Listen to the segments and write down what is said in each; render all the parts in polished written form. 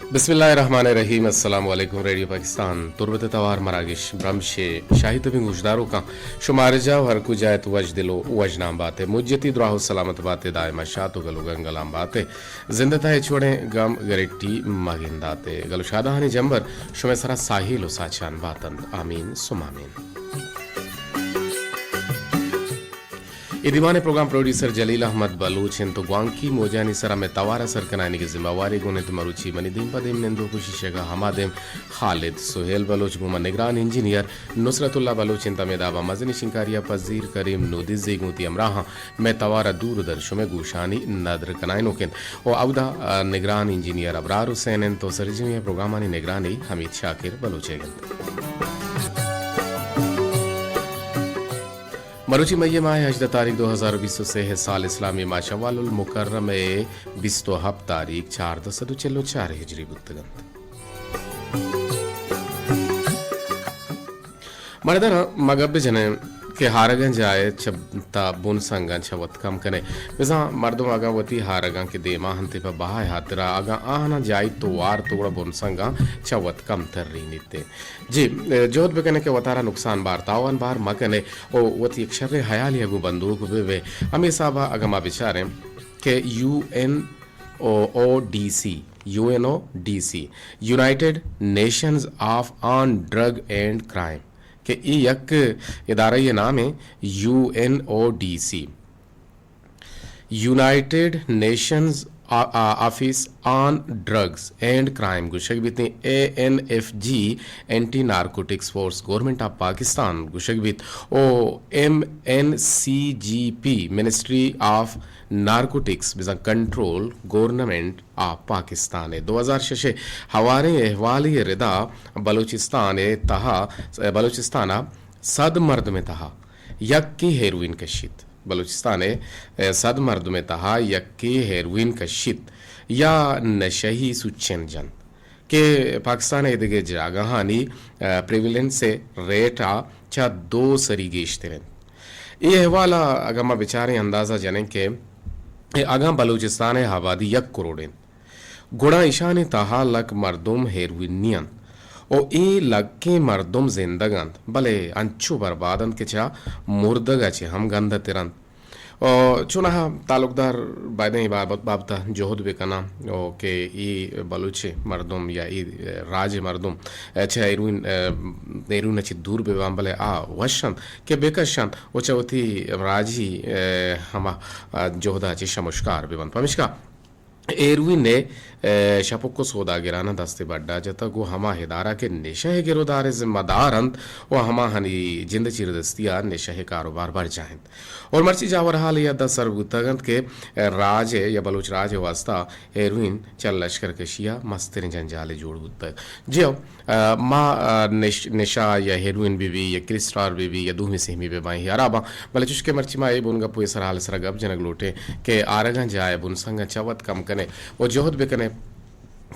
बिस्मिल्लाहिर्रहमानिर्रहीम। अस्सलाम वालेकुम। रेडियो पाकिस्तान तुर्बत तवार मरागिश ब्रह्मशे शाहिद बिन गुजदारों का शुमारजा हर कुजायत वज दिलो वजनाम बातें मुज्जती दुआहो सलामत बातें दायमा शातो गलो गंगलाम बातें जिंदता है छोड़े गम गरेट्टी मगिंदाते गलो शादाहानी जंबर शुमे सरा साहिल साचान बातन आमीन सुमामीन। इदिवाने प्रोग्राम प्रोड्यूसर जलील अहमद बलूच तो ग्वांकी मोजानी सरा में तवारा सरकनानी की जिम्मेवारी गुने मरुची मनी दिन पदेम निंदो कुशिशेगा हमादेम खालिद सुहेल बलोच गुमा निगरान इंजीनियर नुसरतुल्ला बलोच तमेदाबा मजनी शिंकारिया पजीर करीम नूदिजी गुती अमराहा में तवारा दूर दर्शो में गुशानी नदर कनाइनोकिन ओ अवदा निगरान इंजीनियर अबरार हुसैन तो सरजिमिया प्रोग्रामानी निगरानी हमीद शाकिर बलोचेगन मरुची मई माह हजद तारीख 2020 से है साल इस्लामी माह शव्वालुल मुकर्रम 20 तारीख 4 हिजरी बुत्तगंत मर्दना मगब जने के हारगन जाए छबता बुन संगन छवत कम कने बिसा मर्दम आगा वती हारगन के देमा हंते पर बहा हातरा आगा आहना जाई तो वार तोड़ा बुन संगा छवत कम तर रही निते जी जोत बेकने के वतारा नुकसान बार तावन बार मकने ओ वती क्षरे हयाली अगु बंदूक बेवे अमी साबा अगमा बिचारे के UNODC United Nations of on drug and crime कि यक इदारा ये नाम है UNODC United Nations office on drugs and crime गुशक बीते ANFG anti narcotics force government of Pakistan गुशक बीत ओ MNCGP मिनिस्ट्री ऑफ नार्कोटिक्स बिजा कंट्रोल गवर्नमेंट ऑफ पाकिस्तान 2006 हवारे अहवाल रिदा बलूचिस्तान सद मर्द में तहा यक्की हेरोइन कशित बलूचिस्तान सद मर्द में तहा यक्की हेरोइन कशित या नशही सुचन जन के पाकिस्तान इधगे जागहानी प्रिविलेंस से रेटा चा 2 सरी गेश्तरें ये अहवाला अगमा बेचारे अंदाजा जने के आगा बलूचिस्तान आबादी 1 करोड़ गुड़ा ईशान तहा लक मर्दुम हेरोइनियन ओ ए लक्के मर्दुम जिंदगन भले अंचु बर्बादन के चा मुर्दगा चे हम गंध तिरन ओ चुना तालुकदार बायदे बाबता जोहद बेकना ओ के ई बलूचे मर्दुम या ई राज मर्दुम अच्छा एरुन ची दूर बेवाम भले वशन के बेकशन ओ चवती राजी हमा जोहदा ची शमुष्कार बेवन पमिष्का एरविन ने शपको सौदा गिराना दस्ते बड्डा जता गो हमा हिदारा के नेशा है गिरोदार जिम्मेदारंत व हमा हनी जिंद चिर दस्तिया नेशा है कारोबार बढ़ जाएं और मर्ची जावर हाल या दस सरबुतगंत के राज या बलूच राज वास्ता एरविन चल लश्कर के शिया मस्तिर जंजाले जोड़ बुतक जियो माँ नेशा या हेरोइन बीबी या क्रिस्टार बीबी या दूमी सेहमी बेबाई याराबा भले चुस्के मर्ची मा ए बुनगा पुए सरहाल सरगब जनक लोटे के आरगन जाए बुन संग चवत कम कने वो जोहद बेकने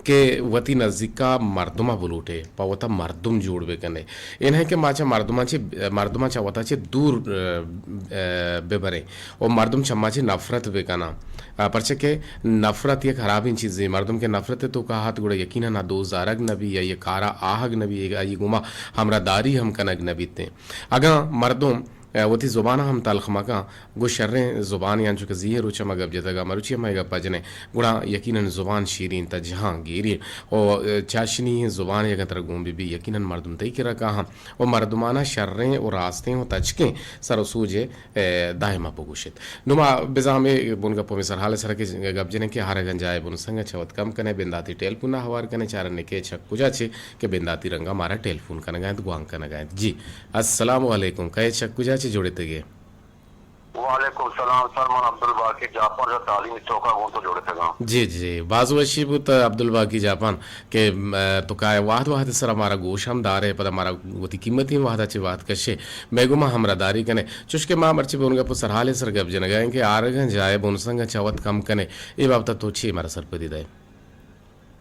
के वती नज़दीका मर्दुमा बुलूटे पावता मर्दुम जोड़ बेकने इन्हें के माचा मर्दुमा चावता चे दूर बेबरे और मर्दुम चम्माचे नफरत बेकना परचे के नफरत ये खराब इन चीज़ें मर्दुम के नफरत तो का हाथ गुड़ा यकीना ना दोस्त आरग नबी या ये कारा आहग नबी ये गुमा हमरा दारी हम कनग नबी ते अगा मर्दुम वती ज़ुबाना हम तलखमा का गो शर्रे ज़ुबान यान चुके ज़िये रुचा मगब जतगा मरुची मगा पजने गुड़ा यकीनन ज़ुबान शीरीन त जहाँ गिरी और चाशनी ज़ुबान यगन तर गुम भी यकीनन मर्दुम तई के रखा हम और मर्दुमाना शर्रे और रास्ते और तचके सर सूजे दायमा पुगुशित नुमा बिजा में बुनगा पोमे सर हाल सर के गबजने के हारे गंजाए बुन संग छवत कम कने बिंदाती टेलफोन हवार कने चारने के छक पूजा छे के बिंदाती रंगा मारा टेलफोन कने गायत गुआंग कने गायत जी अस्सलाम वालेकुम कहे छक पूजा जोड़े थे वालेकुम सलाम सरमान अब्दुल बाकी जापान जो तालीम चौका वो तो जोड़े थे जी जी बाजू अशीबुत अब्दुल बाकी जापान के तो काय वाहद सर हमारा गोश हम दार है पर हमारा वो कीमती वाहदा चे बात कशे मैगुमा हमरा दारी कने चुशके मां मर्ची बोनगा पु सरहाले सर गब जन गए के आरगन जाए बोनसंग चवत कम कने ए बाबत तो छी हमारा सर पदी दे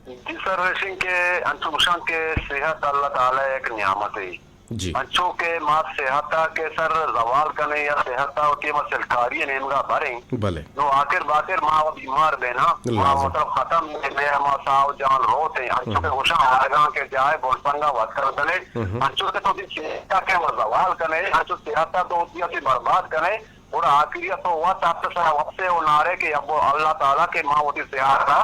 जी सर वैसे के अंशुशान के सेहत अल्लाह ताला एक नियामत है जी अंचो के मां सेहता के सर जवाल कने या सेहता होती मां सरकारी नेमगा भरे भले नो आखिर बाखिर मां वो बीमार बेना मां लाजम मतलब खत्म ने मां साव जान रोते अंचो के होशा आगा के जाए बोलपंगा बात कर दले अंचो के तो दी सेहता के जवाल कने अंचो सेहता तो होती है बर्बाद कने और आखिरी तो हुआ तब से वक्त वो नारे के अब अल्लाह ताला के मां होती सेहता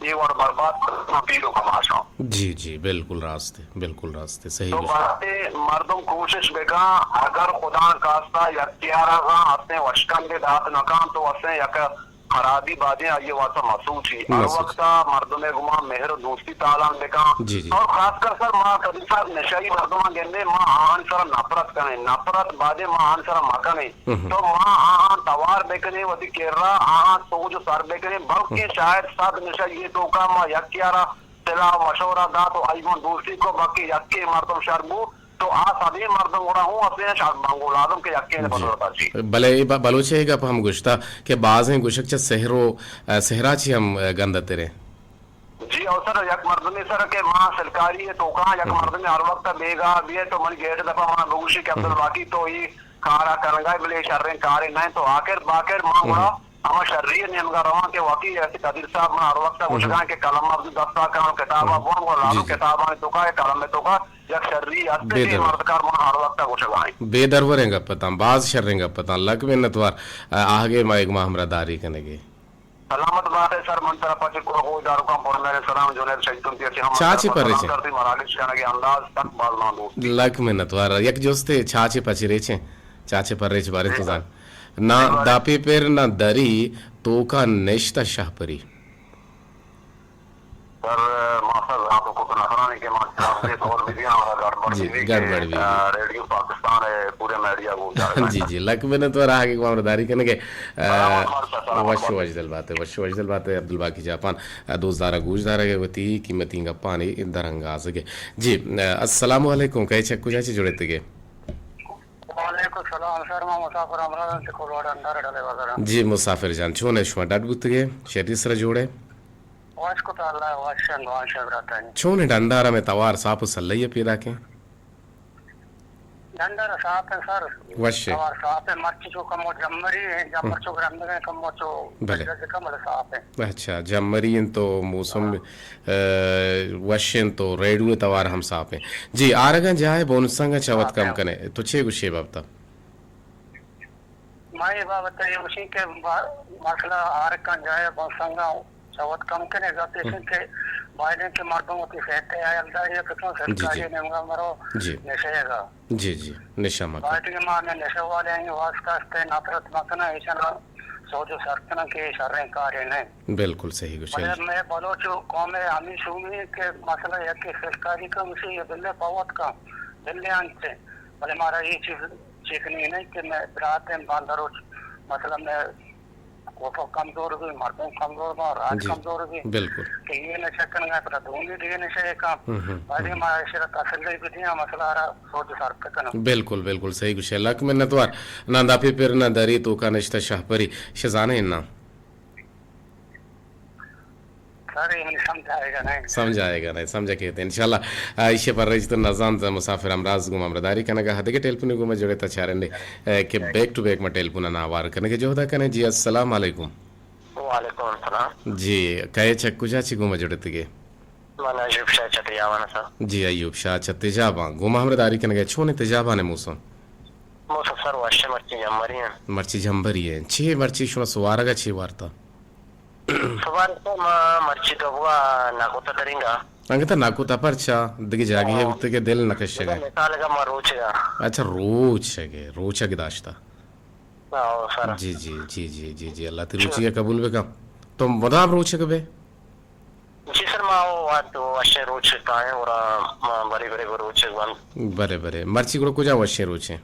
ये और बर्बाद करना पीरो कमाशा जी जी बिल्कुल रास्ते सही तो कुछ बातें मर्दों कोशिश बेगा अगर खुदा कास्ता यक्तियारा अपने वशकन के दात नकाम तो असे यक खराबी बातें आइए वाता मसूद थी हर वक्त मर्दों में गुमा मेहर दोस्ती तालान बेगा जी जी और खासकर सर माँ कभी साहब नशाई मर्दों गेंदे माँ आन सर नफरत कने नफरत बादे माँ आन सर मकने तो माँ आन तवार बेकने वती केरा आन तो जो सर बेकने बल्कि शायद साथ नशाई ये तो का माँ यक्तियारा सलाह मशवरा दा तो आईवन दोस्ती को बाकी यक्के मर्दों शर्मू तो आ सभी मर्दों उड़ा हूँ अपने शाद मांगो लादम के यक्के ने बदलता जी भले बलोचे गप हम गुश्ता के बाज हैं गुशक सहरा छी हम गंदते रे जी अवसर यक मर्द में सर के मां सरकारी है तो कहां यक मर्द में हर वक्त बेगा भी है तो मन गेट दफा मां बगुशी के अब्दुल बाकी तो ही खारा करंगा बले शर्रे कारे नहीं तो आखिर बाखिर मां उड़ा हम शर्रिय ने हमका रवा के वाकई ऐसे कदीर साहब में हर वक्त मुझगा के कलम अब्दुल दस्ता का किताब बोन वो लालू किताब में तो का कलम में तो का यक शर्री अस्ते के मर्दकार मन हर वक्त मुझगाए बेदरवरेंगा पता बाज शर्रेंगा पता लग में नतवार आगे माइक मा हमरा दारी कनेगे सलामत बात है सर मन तरफ से को दारू का पढ़ मेरे सलाम जोने शैतुन के हम चाची परेचे करती मरालिश करने के अंदाज तक बाल ना दो लग में नतवार यक जोस्ते चाची पची रेचे चाचे पर रेच बारे तो जान ना दापे पेर ना दरी तो का नेश्ता शाहपरी सर मास्टर आपको तो नखराने के मास्टर और विधियां गड़बड़ जी भी गड़बड़ भी रेडियो पाकिस्तान है पूरे मीडिया को जा रहा है जी जी लक में तो आगे को हमरा दारी कनेगे वशो वजदल बात है अब्दुल बाकी जापान दोस्तारा गुजदारा के वती कीमती गप्पाने इंदरंगा सके जी अस्सलाम वालेकुम कहे छक्कू जाचे जुड़े तगे वालेकुम सलाम सर मैं मुसाफिर अमरान से कोलवाड़ा अंदर डाले वगैरह जी मुसाफिर जान छोने शुमा डाट बुतगे शरीर जोड़े वाश को तो अल्लाह वाशन वाश रहता है छोने डंडारा में तवार साप सल्लैया पीरा के डंडर साफ है सर वशे और साफ है मर्ची जो कम जम्मरी है जम्मर चो ग्राम में कम जो भले कम साफ है अच्छा जम्मरी तो मौसम वशन तो रेडुए तवार हम साप हैं जी आरगा जाए बोनसंगा चवत कम कने तो छे गुशे बाबता माई बाबत ये उसी के मसला आरका जाए बोनसंगा चवत कम कने जाते के बाइडेन के मर्दों की कहते हैं अल्लाह ये कितना सरकारी ने मरो जी नशेगा जी जी निशा मत बाइडेन के माने नशे वाले हैं वास्ता से नफरत मतना ऐसा सोचो सरतना के शर्रे कार्य नहीं बिल्कुल सही गुशे मैं बलोचो कौम में हमी सुनी के मसला है कि सरकारी का मुझे ये बिल्ले पवत का बिल्ले अंत से बोले हमारा ये चीज चीखनी नहीं कि मैं रात में बांधरो मतलब मैं वो तो कमजोर भी मर्दों कमजोर और आज कमजोर भी बिल्कुल कि ये नशा करना है पर दूंगी ये नशा है काम बाकी हमारे शरत असल भी दिया मसला रहा सोच सर पे करना बिल्कुल बिल्कुल सही गुशे लक में नतवार ना दापे पेर ना दरी तो का नश्ता शाहपरी शजाने ना समझाएगा नहीं समझा कहते हैं इंशाल्लाह इशे पर रही तो नजाम ता मुसाफिर अमराज गुम अमरदारी कने का हदे के टेलीफोन गुम जोड़े ता चारने के बैक टू बैक में टेलीफोन ना वार कने के जोदा कने जी अस्सलाम वालेकुम वालेकुम सलाम जी कहे चक्कू जाची गुम जोड़े तगे माना अयूब शाह चतियावाना सर जी अयूब शाह चतेजाबा गुम अमरदारी कने के छोने तेजाबा ने मौसम सर वाशे मर्ची जंबरी है छे मर्ची शुना सुवारा का छे वार्ता सुबार तो मर्ची तो हुआ नाकोता करेंगा अंगता नाकोता परचा दगे जागी है उतके दिल नकशेगा मिसाल का मरोचेगा अच्छा रोच के दाश्ता सर जी जी जी जी जी जी अल्लाह तेरी रुचि कबूल बेका तो मदाम रोच के बे जी सर मां वो तो अशे रोच का है और बड़े बड़े रोच वन बरे मर्ची को कुजा वशे रोचे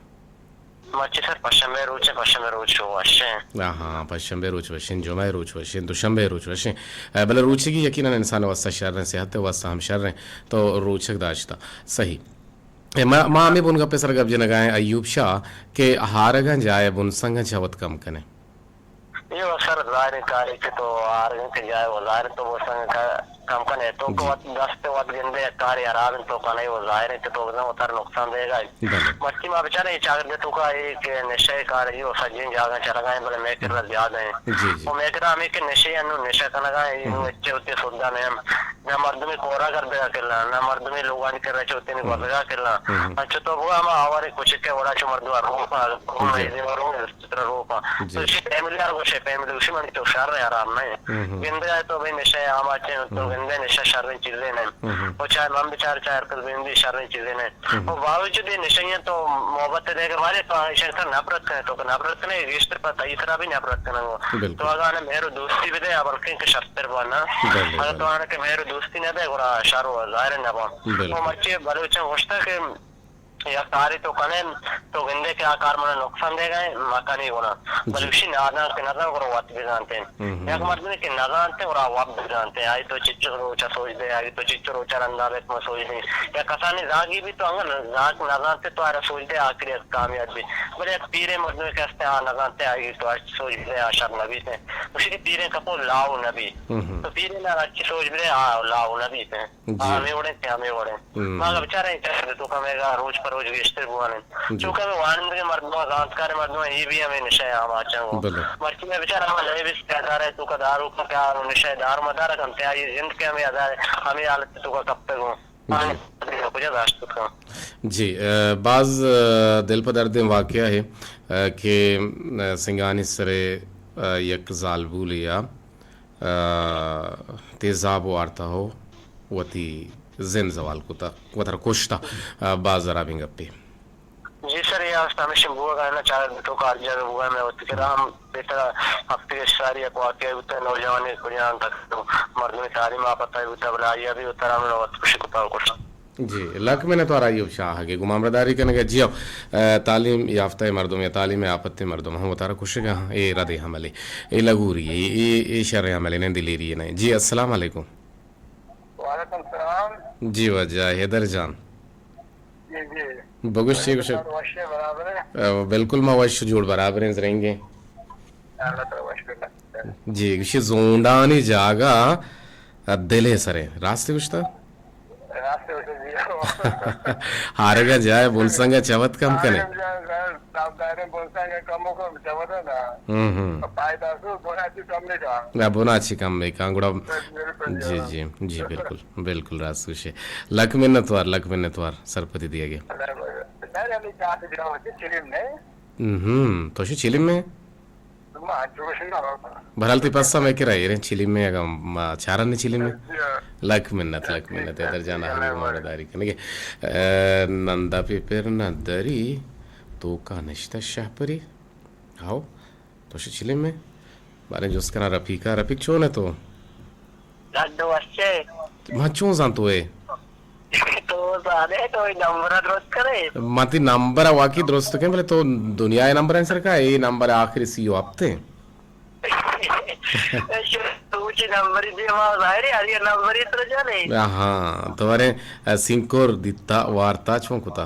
मर्ची सर पश्चिमे रोच वशे हाँ पश्चिमे रोच वशे जुमे रोच वशे दुशंबे रोच वशे बले रोचे की यकीनन इंसान वस्ता शर्र से हते वस्ता हम शर्र तो रोचक दाश्ता सही माँ में बुन गप्पे सर गप जन गाए अयूब शाह के हारगा जाए बुन संग जवत कम कने ये सर जाहिर कार्य के तो हारगा के जाए वो जाहिर तो वो संग का कम करने तो को 10 पे वत गंदे कार्य आराम तो का नहीं वो जाहिर है तो ना उतर नुकसान देगा मस्ती में बेचारे चागर दे तो का एक नशे कार्य हो सजिन जागा चला गए बोले मैं कर ज्यादा है वो मैं कर हमें के नशे अनु नशा करना का अच्छे होते सुनदा ने ना मर्द में कोरा कर दे अकेला ना मर्द में लोग कर रहे होते ने गोलगा अकेला अच्छा तो वो हम हमारे कुछ के बड़ा जो मर्द रूपा ये वरों चित्र रूपा तो फैमिली और कुछ फैमिली उसी में तो शर है आराम नहीं गंदे है तो भाई नशा हम अच्छे तो गंदे नशा शर चीजें नहीं वो चाहे हम बेचारे चाहे कर गंदी शर चीजें नहीं वो बावजूद नशा तो मोहब्बत देकर हमारे शंकर नफरत है तो नफरत नहीं रिश्ते पर तीसरा भी नफरत करना तो अगर मेरे दोस्ती भी दे अब के शस्त्र बना अगर तो आने के मेरे दोस्ती न दे और शारो जाहिर न बन वो मच्छी बलूच होता के या सारी तो कने तो गंदे के आकार में नुकसान देगा मकानी होना बलूशी नाना के नजर और वात भी जानते हैं एक मर्द के नजर जानते और वाप भी जानते हैं आई तो चिच्चो रोचा सोच दे आई तो चिच्चो रोचा अंदाज में सोच दे या कसानी जागी भी तो अंगन जाग न जानते तो आरा सोच दे आखिरी कामयाब भी बड़े पीरे मर्द में कहते हैं न जानते आएगी तो आज सोच दे आशा नबी से उसी के पीरे कपो लाओ नबी तो पीरे ना अच्छी सोच दे लाओ नबी से हमें ओढ़े मगर बेचारे तो कमेगा रोज पर रोज वेस्टर बुआने जो कभी वानंद के मर्दों जांचकार मर्दों ये भी हमें निशा हम आचा हूं मर्ची में बेचारा हम ले भी कहता है तो का दारू का क्या निशा दारू मदार करते हैं ये जिंद के हमें आधार हमें हालत तो का कब तक हो कुछ राष्ट्र का जी बाज दिल पर दर्द वाकया है कि सिंगानी सरे यक जालबू लिया तेजाब वार्ता हो वती जिन जवाल को था वो थर कोश्ता बाजार आबिंग पे जी सर ये अवस्था में शंभुआ का ना चार तो कार्य हुआ मैं उसके राम बेटा हफ्ते सारी वाकया उतर नौजवान को जान तक तो मर्द में तारीम आप पता है उतर बला ये भी उतर हम लोग खुशी को पाओ कुछ जी लक मैंने तो आराई शाह के गुमामदारी करने का जी तालीम याफ्ता मर्दों में तालीम आपत्ति मर्दों में हम बता रहा खुश कहाँ ये रदे हमले ये लगूरी ये शर हमले ने दिलेरी नहीं जी अस्सलाम वालेकुम वालेकुम सलाम जी वजह हैदर जान जी जी बगुश जी कुछ बराबर है बिल्कुल मैं वश जोड़ बराबर हैं रहेंगे जी कुछ जोंडानी जागा दिले सरे रास्ते कुछ था हारेगा जाए बुनसंगा चवत कम कने बोनाची कम में कांगड़ा जी जी जी बिल्कुल बिल्कुल रास्ते से लक मिन्नतवार सरपति दिया गया तो चिलिम में बहरहाल पासा में किराए रे चिलिम में अगर चारा ने चिलिम में लक मिन्नत इधर जाना है हमारेदारी करने नंदा पेपर नदरी तो का नश्ता शाहपरी आओ तो चिलिम में बारे जो उसका रफीक चो ने तो मचो जान तो है तो सारे तो नंबर दुरुस्त करे माती नंबर वाकी दुरुस्त के बोले तो दुनिया नंबर है सर का ये नंबर आखिरी सीओ आपते तूची नंबर दे मा जाहिर है नंबर इतर जाने हां तुम्हारे सिंकोर दित्ता वार्ता छोकुता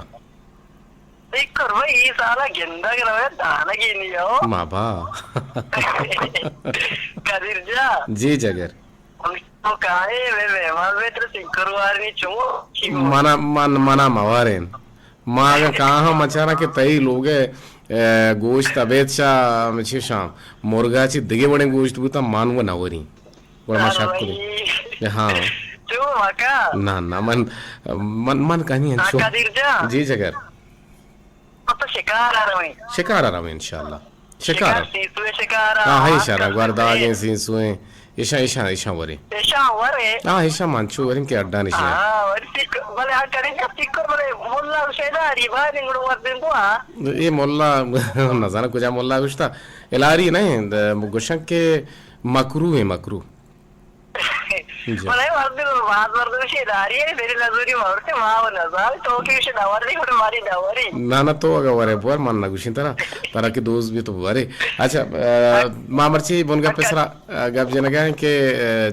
सिंकोर भाई ये साला गंदा के रहे दाना की नहीं हो माबा कदीर जा जी जगर तो काहे वे मालवेत्र सिंकरवार ने चुमो मना मवारे मागा कहाँ मचाना के तई लोगे गोश्त अबेदशा मचे शाम मुर्गाची दिगे बड़े गोश्त बुता मानवा नवरी बड़ा मशाक को हाँ तू मका ना मन कहीं है जी जगर तो शिकार आ रहा है इंशाल्लाह शिकार हाँ है इशारा गुर्दा के सीसुए ईशा वरे हाँ ईशा मानचू वरिन के अड्डा निशा भले आ करेंगे सिक्कर भले मोल्ला शेदारी बाहर निकलो वर्दिन को ये मोल्ला न जाना कुछ मोल्ला कुछ था इलारी नहीं गुशंक के मकरू भले वर्दिन बात वर्दिन शेदारी है मेरी नजरी मारते माव नजर तो की शेदारी को मारी दावरी ना तो अगर वरे बुआर मन ना गुशिन तरह के दोस्त भी तो वरे अच्छा मामरची बुनगा पेसरा गप जनगा के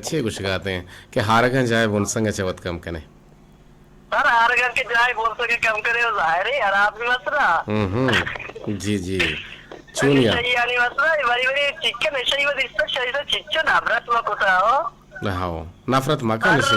छे कुछ गाते हैं कि हारगन जाए बुन संग चवत कम कने सर हारगन के जाए बुन संग कम करे हो जाहिर है यार आप भी मसरा जी चुनिया यानी मसरा बड़ी चिकन ऐसे ही वो इससे शरीर चिच्चो नाबरत में कोता हो हाँ नफरत मका नशे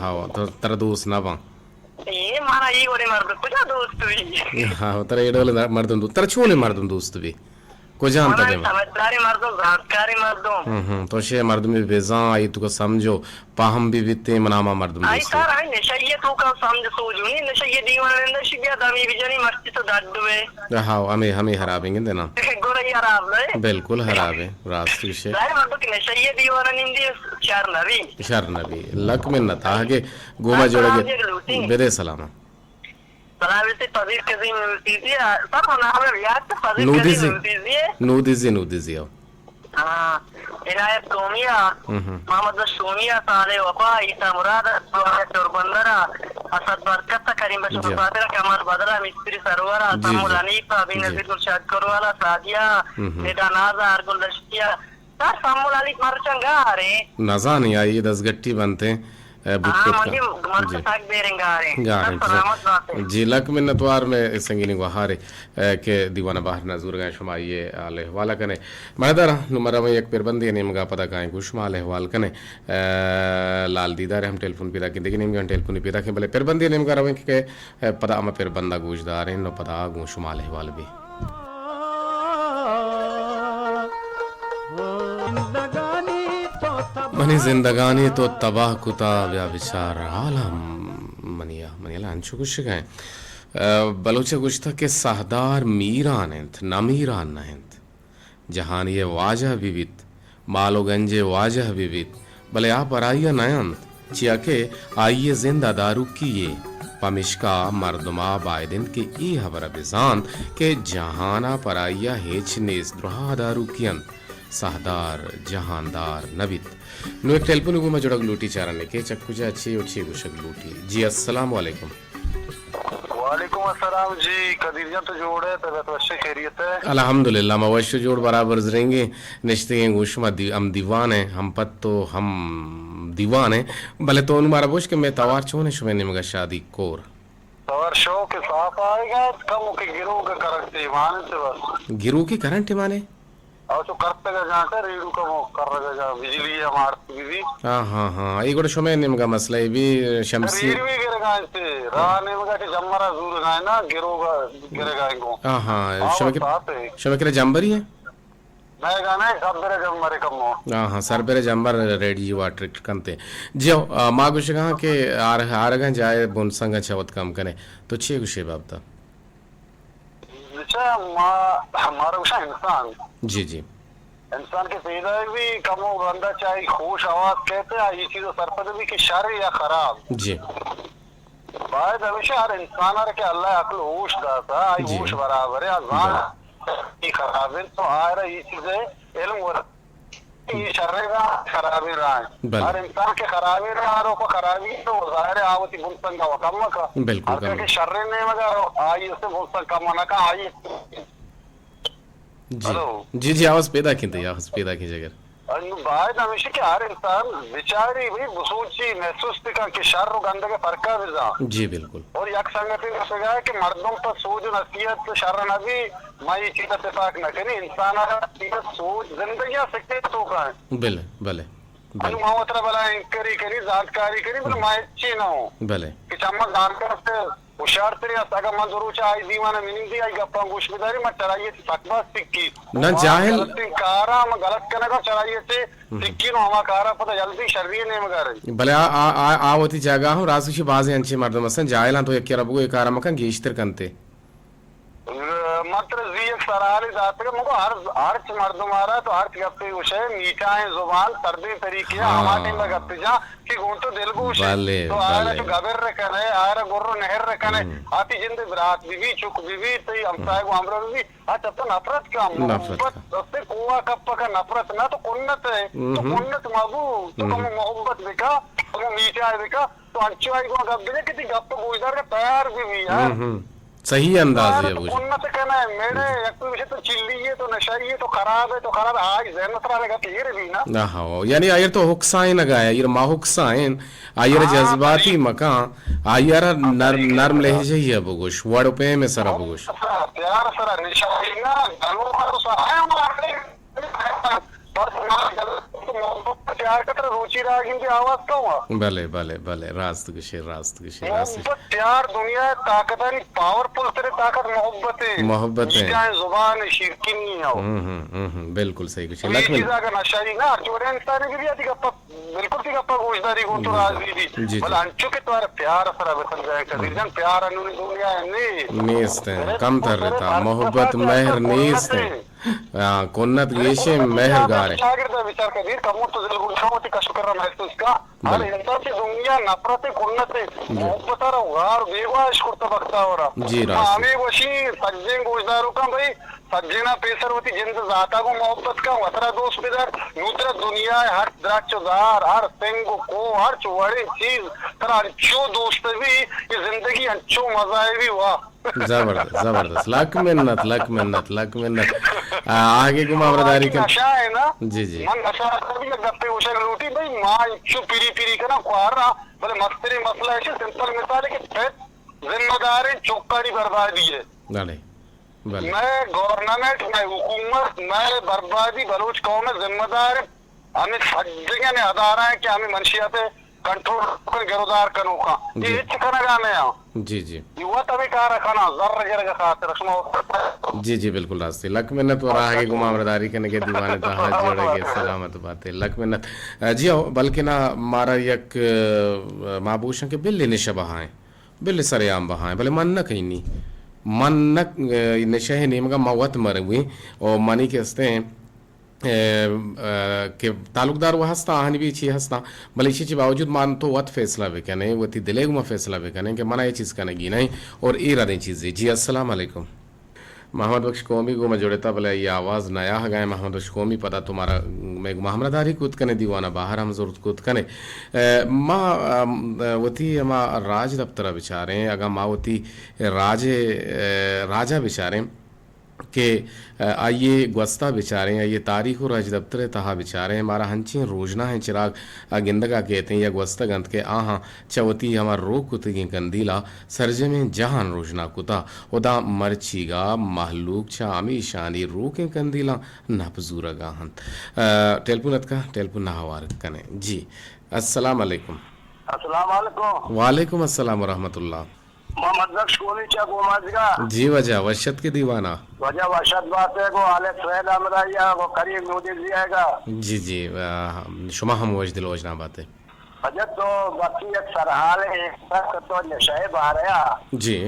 हाँ तो तेरा दोस्त ना बा ये माना ये वाले मर्द कुछ दोस्त भी हाँ तेरा ये डोले मर्दन दोस्त तेरा छोले मर्दन दोस्त भी को जानता है समझदारी मर्दों जानकारी मर्दों तो शे मर्द में बेजा आई तुको समझो पाहम भी बिते मनामा मर्द में आई तार आई नशा ये तू का समझ सोचूनी नशा ये दीवाना नशा ये दामी बिजनी मस्ती तो दादुए हाँ हमें हरावेंगे देना गोरा यार आप ले बिल्कुल हरावे रास्ते से सारे मर्दों की नशा ये दीवाना निंदी शर नबी लक में न था के गोमा जोड़ेगे बेदे सलामा सलामती पदीर के दिन मिलती थी सब नाम है याद तो पदीर के दिन मिलती थी नूदिजी हाँ इनायत सोमिया मोहम्मद सोमिया साले वफा ईसा मुराद चोरबंदरा असद बरकत करीम बशर फातिरा कमर बदरा मिस्त्री सरवरा तमुल अनीफा बिन नजीर गुरशाद करवाला सादिया नेता नाजा अरगुल दश्तिया सर तमुल अली मरचंगा अरे नजा नहीं आई 10 गट्टी बनते जी लक मिन्नतवार में संगीनी गुहारे के दीवाना बाहर नजूर गए शुमाइए आले हवाला कने मरदर नुमरा में एक पेरबंदी नेम गा पता काए गुशमा आले हवाल कने लाल दीदार हम टेलीफोन पिदा के देखिए नेम गा टेलीफोन पिदा के भले पेरबंदी नेम गा रवे के पता हम पेरबंदा गुजदार नो पता गुशमा आले हवाल भी मनी जिंदगानी तो तबाह कुता व्या विचार आलम मनिया अंशु कुछ गए बलोचे कुछ था के सहदार मीरान हैं नमीरान हैं जहान ये वाजह विविध मालो गंजे वाजह विविध भले आप अराइया नयंत चिया के आइए जिंदा दारू किए पमिश्का मर्दमा बायदिन के ई हबर बिजान के जहाना पराइया हेच नेस द्रोहा दारू कियंत सहदार जहानदार नबित नो एक टेलीफोन में जोड़क लूटी चारने के चक्कुजा अच्छी गुशक लूटी जी अस्सलाम वालेकुम वालेकुम अस्सलाम जी कदीरिया तो जोड़े तो वैसे खैरियत है अल्हम्दुलिल्लाह मवश्य जोड़ बराबर रहेंगे निश्ते गुशमा हम दीवान है हम पत तो हम दीवान है भले तो उनमारा बोश के मैं तवार छोने शुमे निमगा शादी कोर तवार शो के साफ आएगा कम के गिरो के करंट माने से बस गिरो की करंट माने और तो करते का जाकर रेडू का वो कर रहा जा बिजली हमारे भी हाँ ये गोटे समय निमगा मसला है भी शमसी रेडू भी गिरेगा इससे राने में का जम्मरा दूर गाय ना गिरोगा गिरेगा इनको हाँ शमे के जंबरी है मैं गाना सब बेरे जम्मरे कम हो हाँ सर बेरे जंबर रेडी वाटर कंते जो माँ कुछ कहा के आरगा जाए बुन संग छवत काम करे तो छे कुछ बाबता हमारा उषा इंसान जी इंसान के पैदा भी कम हो गंदा चाहे खुश आवाज कहते हैं ये चीज सरपद भी कि शर या खराब जी बाद हमेशा हर इंसान के अल्लाह अक्ल होश दाता आई होश बराबर है अजान की खराब है तो आ रहा ये चीजें इल्म और ये शर्रेगा खराबी रहा है हर इंसान के खराबी रहा और को खराबी तो जाहिर है आवती बुनसन का वकम का बिल्कुल के शर्रे ने मगर आई उससे बुनसन का मना का आई जी आवाज पैदा की जगह बाद हमेशा के हर इंसान विचारी भी बसूची महसूस का कि शर और गंद के फर्क है जी बिल्कुल और एक संगति ने सगा कि मर्दों पर सूझ नसीहत शर नबी मैं ये चीज इत्तेफाक न करी इंसान सोच जिंदगी सकते तो का है भले अनुमावतरा भला इंक्वायरी करी जानकारी करी मतलब मैं अच्छी ना हो भले कि चम्मच जानकर से होशियार तरी असागा मंजूर आई दीवाना मीनिंग दी आई गप्पा गुशबिदारी मत चलाइए सकबा सिक्की न जाहिल कारा म गलत करने का चलाइए से सिक्की नो हमा कारा पता जल्दी शर्रिये ने मगर भले आवती जगह हो रासुशी बाजे अंचे मर्द मसन जाहिला तो एक रबगो एक आराम का गेश्तर कंते मात्र जी एक सराली जाते का मुझको हर मर्द मारा तो हर गप्पे उसे मीठा है जुबान सर्दी तरीके हमारे में गप्पे जा कि गुण तो दिल को उसे तो आरा तो गबर रखने आरा गुर्रो नहर रखने आती जिंदे बरात बीवी चुक बीवी तो हम साहे को हमरा बीवी आज अब तो नफरत का मोहब्बत उससे कुआ कप्पा का नफरत ना तो कुन्नत है तो कुन्नत माबू तो कम मोहब्बत देखा तो मीठा है देखा तो अच्छी आई को गप दे कितनी गप गुजर का तैयार बीवी है सही अंदाज है बुझ उन्नत कहना है मेरे एक विषय तो चिल्ली है तो नशाई है तो खराब है तो खराब आज जहनत रहेगा तीर भी ना हाँ यानी आयर तो हुक्साइन लगाया आयर मा हुक्साइन आयर जज्बाती मका आयर नर्म लहजे ही बुगुश वड़ पे में सरा बुगुश प्यार सरा निशाई ना गलो का तो सहाय प्यार का रुचि रागिंदी आवाज का हुआ भले भले भले रास्त गुशे मोहब्बत प्यार दुनिया ताकत है पावरफुल तेरे ताकत मोहब्बत है जुबान शिरकी नहीं है बिल्कुल सही कुछ नशाई ना चोरे इंसान की भी आती गप्पा बिल्कुल ती गप्पा गोशदारी हो तो राजनीति भला अंचो के तुम्हारे प्यार असर बन जाए कभी जन प्यार अनुनी दुनिया है नीस्त है कम तर रहता मोहब्बत मेहर नीस्त है कोन्नत गेशे मेहर गारे जागृत विचार करीर कमोट तो जल गुलशावती कष्ट कर रहा है तो इसका हर इंसान से दुनिया नफरत कोन्नत मोहब्बत आ रहा गार बेवाश कुर्ता बक्ता हो रहा जी रास्त हमें वशी सज्जन गोशदारों का भाई सज्जना पेसर होती जिंद जाता को मोहब्बत का वतरा दोस्त बेदार नूतरा दुनिया हर द्राक्षदार हर सिंग को हर चुवाड़े चीज तर अच्छो दोस्त भी ये जिंदगी अच्छो मजा है भी वाह जबरदस्त जबरदस्त लक मिन्नत आगे गुमावरदारी का नशा है ना जी मन नशा भी गप्पे उछल रोटी भाई माँ इच्छू पीरी पीरी का ना कुआरा बोले मस्तरी मसला है सिंपल मिसाल है कि जिम्मेदारी चौकारी बर्बादी है मैं गवर्नमेंट मैं हुकूमत मैं बर्बादी बलूच कौम में जिम्मेदार हमें सज्जगे ने अदारा है कि हमें मंशियात कंट्रोल गिरदार करूँ का ये करना में जी जी युवा तभी कहा रखा ना जर्र का खातिर रस्म जी बिल्कुल रास्ते लक मिन्नत और आगे गुमावरदारी करने के दीवाने तो हाथ जोड़े के सलामत बात है लक मिन्नत जी आओ बल्कि ना मारा यक माबूशन के बिल्ली निशबहाएं बिल्ली सरेआम बहाएं भले मन न कहीं नहीं मन न नशे नेम का मवत मर हुई और मनी के हस्ते के तालुकदार वह हंसता आहनी भी अच्छी हंसता भले इसी के बावजूद मान तो वत फैसला भी कने वो थी दिले गुमा फैसला भी कने कि मना ये चीज़ कनेगी नहीं और ये रदें चीज़ें जी अस्सलाम वालेकुम मोहम्मद बख्श कौमी को मैं जोड़ता भले ये आवाज़ नया है गए मोहम्मद बख्श कौमी पता तुम्हारा मैं महमदारी कूद कने दीवाना बाहर हम जरूरत कूद कने माँ वती माँ राज दफ्तर बिचारे अगर माँ वती राजा बिचारे के आइए gwasta बेचारे हैं ये तारीख और रज दफ्तर तहा बेचारे हैं हमारा हंची रोजना है चिराग गिंदगा कहते हैं या gwasta गंत के आहा चवती हमार रोक कुतगी कंदीला सरजे में जहान रोजना कुता उदा मरचीगा महलूक छा आमी शानी रोके कंदीला नपजूरा गाहन टेलपुनत का टेलपुन नहवार कने जी अस्सलाम वालेकुम वालेकुम अस्सलाम व रहमतुल्लाह मोहम्मद बख्श कोनी चा गोमाजगा जी वजह वशत के दीवाना वजह वशत बात है को आले सैद अमराया को करीम नूदी दियागा जी शुमा हम वजदिल वजना बात है अजब तो बाकी एक सरहाल है एक तो नशाए बारया जी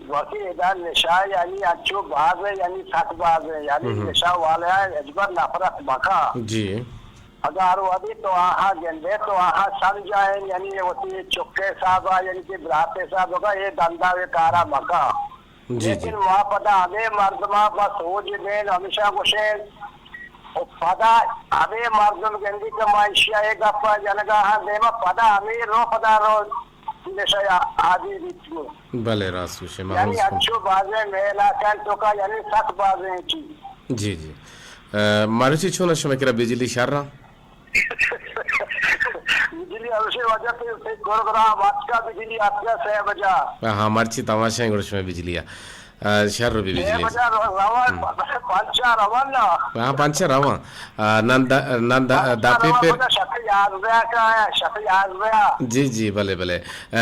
बाकी इधर नशा यानी अच्छो बाज है यानी सख बाज है यानी नशा वाला है अजबर नफरत मका जी अगर अभी तो आहा गेंदे तो आहा समझाए यानी होती चुक्के साहब यानी कि ब्राते साहब होगा ये धंधा वे कारा मका लेकिन वहाँ पता अबे मर्दमा बस हो जिबेन हमेशा कुशेन पदा अबे मर्दम गेंदी कमाइशिया एक अपा जनगा हाँ देमा पदा अमीर रो पदा रो नशा आदि रिचू भले रासू से यानी अच्छो बाजे मेला कैन तो का यानी सख बाजे की जी मारुति छोना समय करा बिजली शारा बिजली अवश्य वजह से गोरगरा वाचका बिजली आपका 6 बजा हाँ मर्ची तमाशा गुरश में बिजली शहर भी बिजली हाँ पंचा रवा नंदा दापे पे जी भले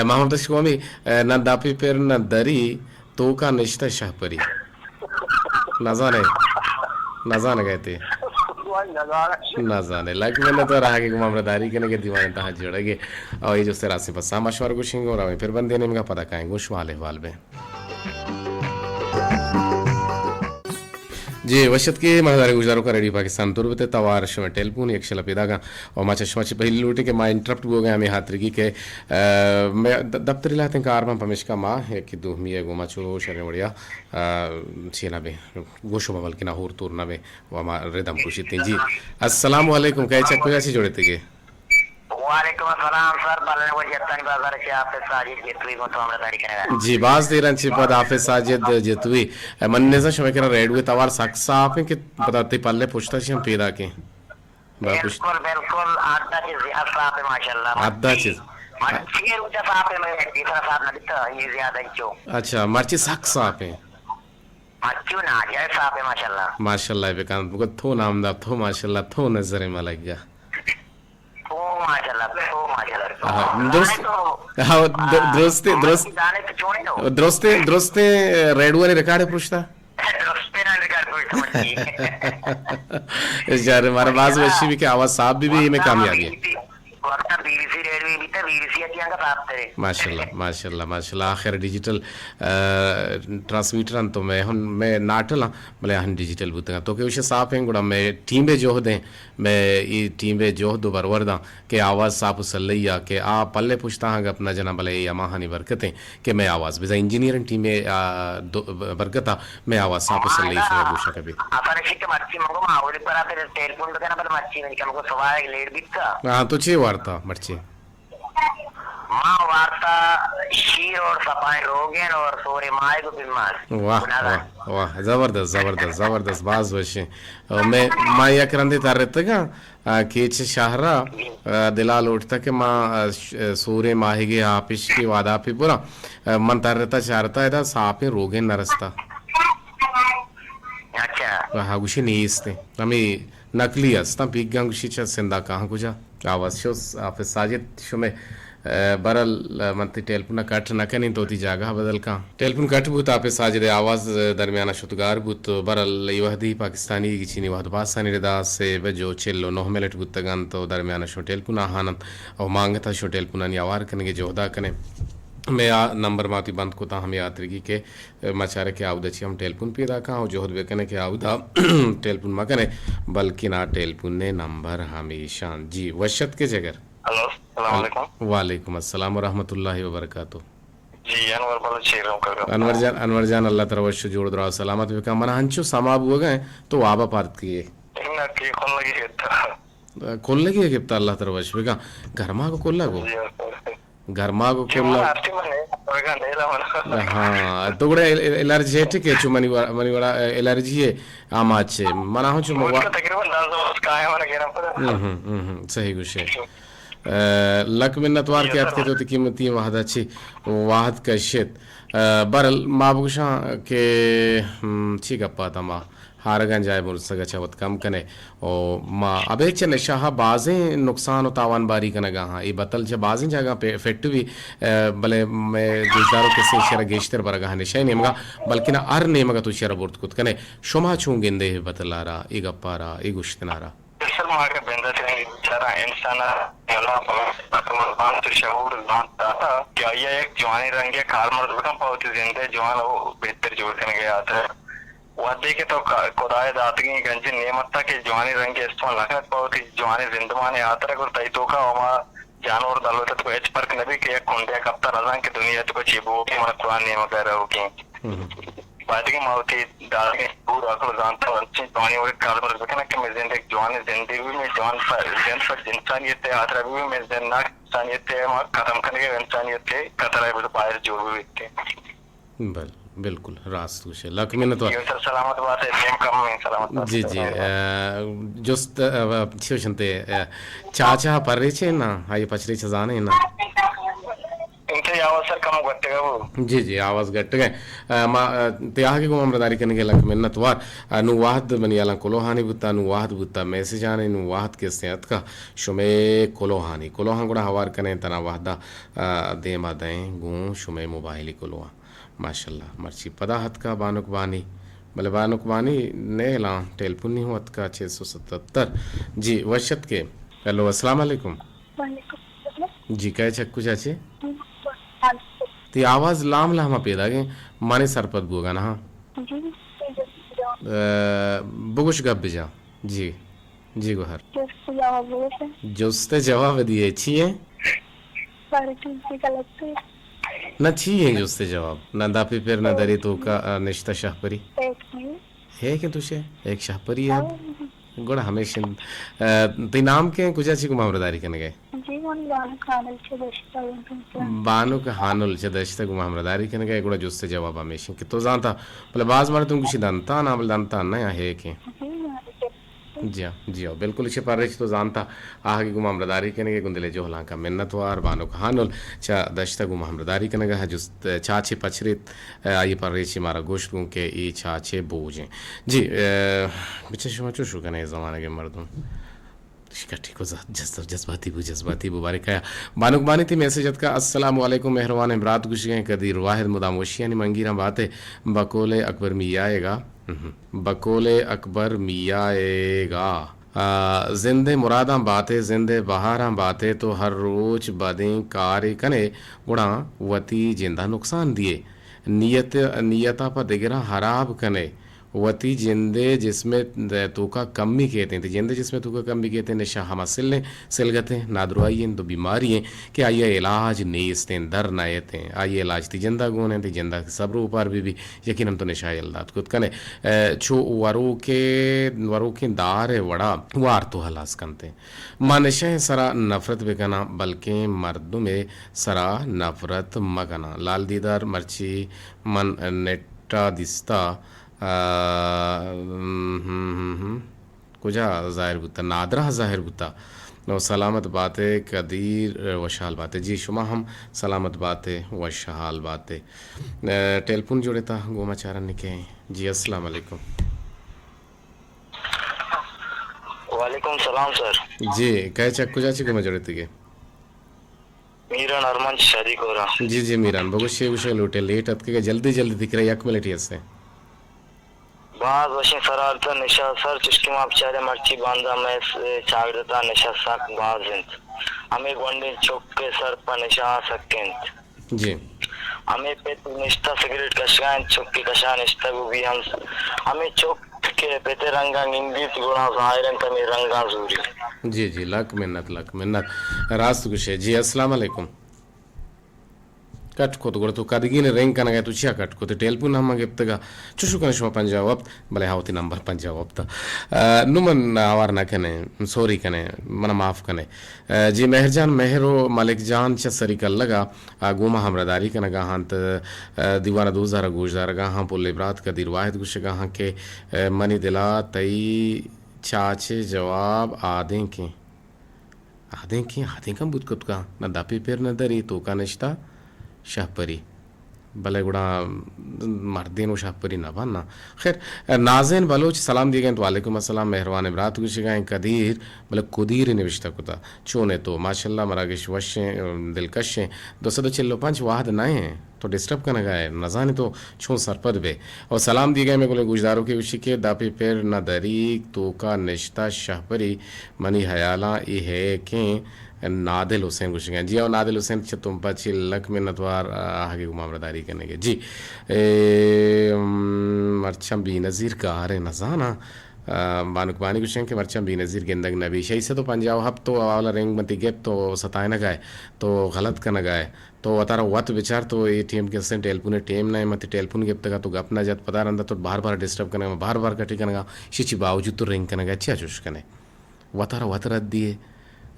मोहम्मद कौमी न दापे पेर न दरी तो का निश्ता शाहपरी न जाने गए थे ना जाने लाइक मैंने तो रहा कि गुमामदारी करने के दीवाने तहाँ जोड़ेंगे और ये जो से रास्ते पर सामाश्वर गुशेंगे और फिर बंदे ने इनका पता कहेंगे उस वाले में जी वशत के महदारी गुजारों का रेडी पाकिस्तान तुरबते तवार शमे टेलपून एक शला पैदा का और माचा शमाची पहली लूटे के माँ इंटरप्ट हो गया हमें हाथरगी के मैं दफ्तरी लाते कार में पमेश का माँ एक की दो मिया गोमा चो शरण बढ़िया छेना बे गोशो बबल की ना होर तोर ना बे वो हमारे रिदम खुशी थी जी अस्सलाम वालेकुम कहे चक्को जैसे जोड़े थे के वालेकुम अस्सलाम सर बल्ले वो जतन बाजार से आप साजिद जेतवी को तो हमरा तारीख है जी बाज देरन ची पद हाफिज साजिद जेतवी मन्नेजा शमकरा रेडवे तवार सक्सा आपे कि पदाते पल्ले पुछता छी हम पैदा के बिल्कुल बिल्कुल आधा चीज साफ है माशाल्लाह आधा चीज मर्ची उठा साफ है मैं इतना साफ नहीं तो ये ज्यादा ही जो अच्छा मर्ची सक्सा आपे मर्ची ना ये साफ है माशाल्लाह माशाल्लाह बेकान को थो नामदा थो माशाल्लाह थो नजर में लग गया ओ माशाल्लाह हाँ दोस्ते दोस्त दोस्ते रेडियो ने रिकॉर्ड है पूछता यार हमारे पास वैसी भी की आवाज साफ भी में कामयाबी है माशाल्लाह माशाल्लाह माशाल्लाह आखिर डिजिटल ट्रांसमीटर तो मैं नाटल भले हन डिजिटल बुतगा तो के उसे साफ है गुड़ा मैं टीम में जो दे मैं ये टीम में जो दो बरवर दा के आवाज़ साफ सल्लैया के आ पल्ले पूछता हाँ अपना जना भले या माहानी बरकतें कि मैं आवाज़ बिजा इंजीनियरिंग टीम में बरकता मैं आवाज़ साफ सल्लैया सुना पूछा कभी हाँ तो चे वार्ता मर्ची माँ वार्ता शीर और सफाई रोगन और सोरे माए को बीमार वाह वाह वाह जबरदस्त जबरदस्त जबरदस्त बाज वशे मैं माँ या करंदे तार रहते का केच शाहरा दिलाल उठता के माँ सोरे माहिगे आपिश की वादा पे पूरा मन तार रहता चारता है दा सापे रोगन नरस्ता अच्छा हाँ गुशी नहीं इसने हमें नकली अस्ता पिग्गा गुशी चा सिंदा कहाँ कुजा आवाज शो आप साजिद शो में बरल मंती टेलपुना कट न कनी तोती जागा बदल का टेलपुन कट बुत आपे साजिद आवाज दरमियाना शुतगार बुत बरल यवहदी पाकिस्तानी की चीनी वहद पाकिस्तानी रिदा से बजो चेल्लो 9 मिनट बुत तगन तो दरमियाना शो टेलपुना हानत और मांगता शो टेलपुना नियावार कने के जोदा कने मैं आ नंबर माती बंद को ता हम यात्री के मचारे के आउदा हम टेलपुन पैदा का जोहद बेकने के आउदा टेलपुन मकने बल्कि ना टेलपुन ने नंबर हमेशा जी वशत के जगर हेलो अस्सलाम वालेकुम वालेकुम अस्सलाम व रहमतुल्लाहि व बरकातहू जी अनवर बोल छेरो का अनवर जान अल्लाह तरवश जोड़ दरा सलामत बेका मन हंचो समाब हो गए तो वाबा पार्ट किए इन्ना की खोल लगी है खोल लगी के अल्लाह तरवश बेका घरमा को खोला को घरमा को खोला हाँ तो गुड़ा एलर्जी है ठीक है चु मनी वाला एलर्जी है आमाचे मना हो चु मवा तकरीबन 10 का है वाला गेरा पर सही गुशे लक मिन्नतवार के आत के तो कीमती वाहद अच्छी वाहद का शित बरल माबुशा के ठीक अपा तमा हारगन जाए मुर सगा चवत कम कने और माँ अबे च नशाहा बाज़े नुकसान और तावान बारी कना गा ये बतल च बाज़े जगह पे फेट भी भले मैं गुजारो के से शरा गेश्तर बरगा नशा नहीं मगा बल्कि ना अर नहीं मगा तो शरा बुर्त कुत कने शुमा छूंगिंदे बतलारा एक अपारा एक गुश्तनारा माँ के बंदा से बेचारा इंसान तो शहूर क्या ये एक जवानी रंग के कार मर्द कम पावती जिंदे जवान वो बेहतर जोड़ करने गया आता है वादे के तो खुदाए दातगी गंजी नियमता के जवानी रंग के इस्तेमाल लगत पावती जवानी जिंदमाने आता है ताई तो का वहाँ जानवर दालो तो एच पर्क नबी के एक कुंडे कप्ता रजान की दुनिया तो कुछ वो की मन कुरान नियम वगैरह हो की वादे मावती दाल के पूरा को जानता हूँ अच्छी जवानी और कार मर्द कहना कि मैं जिंदगी जवानी जिंदगी में जवान पर इंसानियत है आतरा भी मैं जिंदा इंसानियत है खत्म करने के इंसानियत है कतरा है तो बाहर जोड़ भी थे बल बिल्कुल रास्त से लक में तो सलामत बात है सेम कम में सलामत जी जी जोस्त छे चाचा पर रही छे ना हाई पचरी छ जाने ना इनके आवाज सर कम गट्टे वो जी जी आवाज गट्टे गए मा त्याग को अमरदारी करने के लक मिन्नत वार नु वाहद बनियाला कोलोहानी बुता नु वाहद बुता मैसेज आने नु वाहद के सेहत का शुमे कोलोहानी कोलोहान गुड़ा हवार कने तना वाहदा दे मा दे गु शुमे मोबाइल कोलोहा माशाल्लाह मर्ची पदाहत का बानुक बानी भले बानुक बानी नेला टेलपुनी हुआ का 677 जी वशत के हेलो अस्सलाम वालेकुम जी कहे छक्कू चाची ती आवाज लाम लामा पैदा गए माने सरपत बोगा ना बुगुश गब जा जी जी गोहर जोस्ते जवाब दिए छिए ना चाहिए जो उससे जवाब ना दापी फिर ना दरी तो का निश्ता शाहपरी है कि तुझे एक शाहपरी है गुड़ा हमेशा ती नाम के कुछ अच्छी को मामरदारी करने गए बानुक हानुल चे दश्ता गुमा हमरदारी कने का एगुड़ा जुस्ते जवाब हमेशा कि तो जानता बोले बाज मारे तुम कुछ दंता ना बोले दंता ना या है के जी हाँ बिल्कुल इसे पर तो जानता आगे गुमा हमरदारी कने के गुंदले जो हलां का मिन्नतवार बानुक हानुल चा दश्ता गुमा हमरदारी कने का जुस्त चाचे पचरित आई पर रेची मारा गोश्त के ई चाचे बोझे जी बिचे शुमा चुशु कने ज़माने के मर्दों शिकटी को जज्बाती मुबारक है बानुक बानी थी मैसेज का अस्सलाम वालेकुम मेहरबान इमरात गुश गए कदीर वाहिद मुदाम वशियानी मंगीरा बातें बकोले अकबर मियाएगा बकोले अकबर मियाएगा जिंदे मुरादा बातें जिंदे बहारा बातें तो हर रोज बदें कार कने उड़ा वती जिंदा नुकसान दिए नियता पर दिगरा हराब कने वती जिंदे जिसमें तूका कमी कहते हैं जिंदे जिसमें तूका कमी कहते हैं निशा हम सिलगते नादरुआई तो बीमारी हैं कि आइए इलाज नेस्ते दर नायते हैं आइए इलाज ती जिंदा गुण है जिंदा सब्र ऊपर भी यकीन हम तो निशा अल्लाह खुद कने छो वरो के दार वड़ा वार तो हलास करते माँ निशा सरा नफरत बेकना बल्कि मर्दों में सरा नफरत मगना लाल दीदार मर्ची मन नेटा दिस्ता कुजा ज़ाहिर बुता नादरा ज़ाहिर बुता नो सलामत बातें कदीर वशाल बातें जी शुमा हम सलामत बातें वशाल बातें टेलीफोन जोड़े था गोमा चारण निके जी अस्सलाम वालेकुम वालेकुम सलाम सर जी कहे चक कुजा ची गोमा जोड़े थे मीरान अरमान शादी को रहा जी मीरान बगुशे उशे लूटे लेट अत के जल्दी दिख रहा यक मिनट से बाज वशिंग सरारता निशा सर चुस्की माप चारे मर्ची बांधा मैं चागरता निशा साक बाजिंत हमें वंडे चौक के सर पर निशा सकेंत जी हमें पे निष्ठा सिगरेट कशान चौक की कशान निष्ठा को भी हमें चौक के पेते रंगा निंदित गुणा जाहिरन तमी रंगा जूरी जी लक मिन्नत रास्त गुशे जी अस्सलाम वालेकुम कट को तो कदगी ने रेंग कनगा तो चिया कट को तो टेलीफोन हम ಗೆಪ್ತಗ ಚುಶುಕನ ಶೋ पंजाब भले हावती नंबर पंजाब त नुमन आवार ना कने सॉरी कने मना माफ कने जी मेहरजान मेहरो मलिक जान च सरिकल लगा गोमा हमरदारी कने गा हंत दीवाना 2000 गुजार गा हां पुल इब्रात कदीर वाहिद गुश गा हां के मनी दिला तई चाचे जवाब आदे के कम बुत कुत का ना दापी पेर न दरी तो का नश्ता शाहपरी भले गुड़ा मर्दीन शाहपरी ना बनना खैर नाज़ेन बलोच सलाम दिए गए तो वालेकुम अस्सलाम मेहरबान इब्रात गुश गए कदीर भले कुदीर निविश्ता कुता चोने तो माशाल्लाह मरागिश वशे दिलकशे 205 वाहद नए हैं तो डिस्टर्ब करना गए नजाने तो छो सरपद बे और सलाम दिए गए मैं बोले गुजदारों के उसी के दापी पेर न दरी तो का निश्ता शाहपरी मनी हयाला ये है कि नादिल हुसैन गुश गए जी और नादिल हुसैन तुम पची लक में नतवार आगे गुमामरदारी करने के जी मरचम बी नज़ीर का अरे नजाना बानुकबानी गुशें के मरचम बी नज़ीर गेंदग नबी शही से तो पंजाब हब तो वाला रेंग मती गेप तो सताए न गए तो गलत का न गए तो वतारा वत विचार तो ये टीम के सें टेलीफोन टीम ना मत टेलीफोन गेप तक तो गप ना जात पता रंदा तो बार डिस्टर्ब करने बार कटी करने शिची बावजूद तो रेंग करने अच्छा चुश करने वतारा वतरत दिए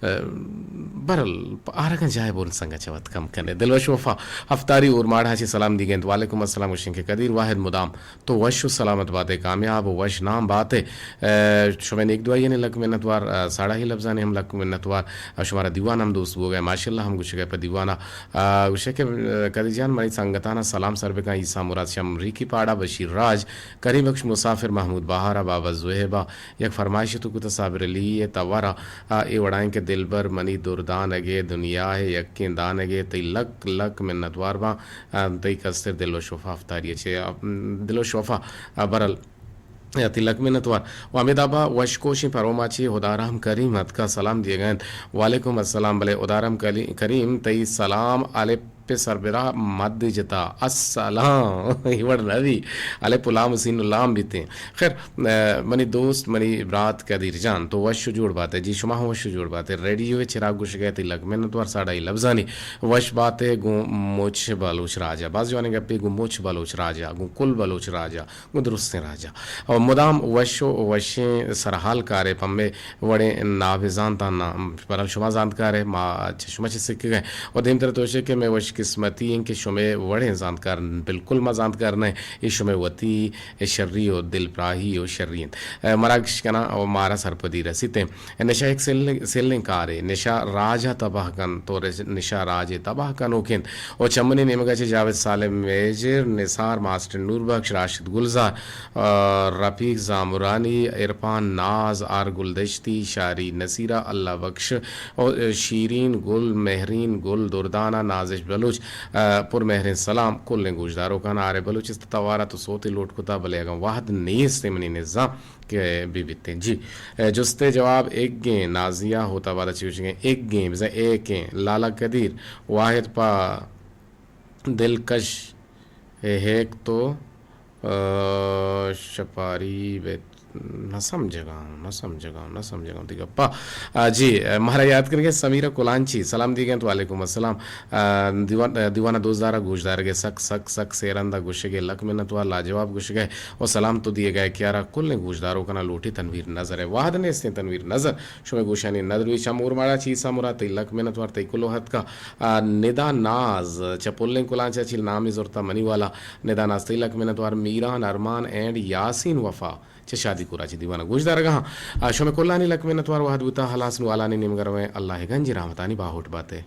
बरल आरकन जाए बोल संग चवत कम कने दिलवश वफा हफ्तारी और माढ़ा से सलाम दी गए वालेकुम अस्सलाम वशिंग के कदीर वाहिद मुदाम तो वश सलामत बातें कामयाब वश नाम बातें शुमैन एक दुआ ने लक मिन्नतवार साड़ा ही लफ्ज़ा ने हम लक मिन्नतवार शुमारा दीवाना हम दोस्त हो गए माशाल्लाह हम गुश गए पर दीवाना गुश के कदी जान मरी संगताना सलाम सरबका ईसा मुराद शमरी की पाड़ा बशीर राज करीम बख्श मुसाफिर महमूद बहारा बाबा जुहेबा एक फरमाइश तो कुछ साबिर ली ये तवारा ए वड़ाएं के दिलबर मनी दुर्दान अगे दुनिया है यकीन दान अगे तई लक लक मिन्नतवार बा तई कसर दिलो शोफा अफ्तारी छे दिलो शोफा बरल तिलक मिन्नतवार वामिदाबा वशकोशी परोमाची उदाराम करीम हद का सलाम दिए गए वालेकुम अस्सलाम भले उदाराम करीम तई सलाम आले पे सरबरा मद जता अस्सलाम इवड़ नदी अले पुलाम सीन लाम बीते खैर मनी दोस्त मनी रात का दीर जान तो वश जोड़ बात है जी शुमा वश जोड़ बात है रेडियो चिराग गुश गए तिलक मैंने तो साड़ा लफ्जानी वश बात है गु मोच बलोच राजा बाज जवाने गप्पे गु मोच बलोच राजा गु कुल बलोच राजा गु दुरुस्त राजा और मुदाम वशो वशे सरहाल कारे पम्बे वड़े नाभिजान ताना परल शुमा जानकार है मा चश्मा सिक्के गए और देम तरह तोशे के मैं वश किस्मती इनके शुमे वड़े जानकार बिल्कुल मा जानकार नहीं ये शुमे वती शर्री और दिल प्राही और शर्रीन मराक्ष कना और मारा सरपदी रसीते निशा एक सेलने कारे निशा राजा तबाह कन तो निशा राजे तबाह कन ओकेन और चमनी नेमगाचे जावेद सालेम मेजर निसार मास्टर नूरबख्श राशिद गुलजार रफीक जामुरानी इरफान नाज आर गुलदश्ती शारी नसीरा अल्लाह बख्श और शीरीन गुल महरीन गुल दुर्दाना नाजिश बलूच पुर महरीन सलाम कुल ने गुजदारों का नारे बलूच तवारा तो सोते लोट कुता बलेगा वाहद नीस तेमनी निज़ाम के बीबीते जी जुस्ते जवाब एक गे नाजिया होता वाला चीज़ एक गे बिज़ा एक गे लाला कदीर वाहिद पा दिलकश हेक तो शपारी बेत न समझेगा ठीक अप्पा जी महारा याद करके समीरा कुलांची सलाम दी गए तो वालेकुम अस्सलाम दीवाना दोस्तदारा गुशदार के सक सेरंदा गुश के लक में नतवा लाजवाब गुश गए और सलाम तो दिए गए क्यारा कुल ने गुशदारों का ना लोटी तनवीर नजर है वाहद ने इसने तनवीर नजर शुमे गुशानी नदरवी शमूर माड़ा चीसा मुरा तिलक में नतवार तैकुलोहत का निदा नाज चपुल्ले कुलांचा चिल नामी जोरता मनी वाला निदा नाज तिलक में नतवार मीरान अरमान एंड यासीन वफा शादी कुराची दीवाना गुजदार गहा शुमे कुल्लानी लक में नतवार वाहद बुता हलास नु आलानी निमगर में अल्लाह गंज रहमतानी बाहुट बाते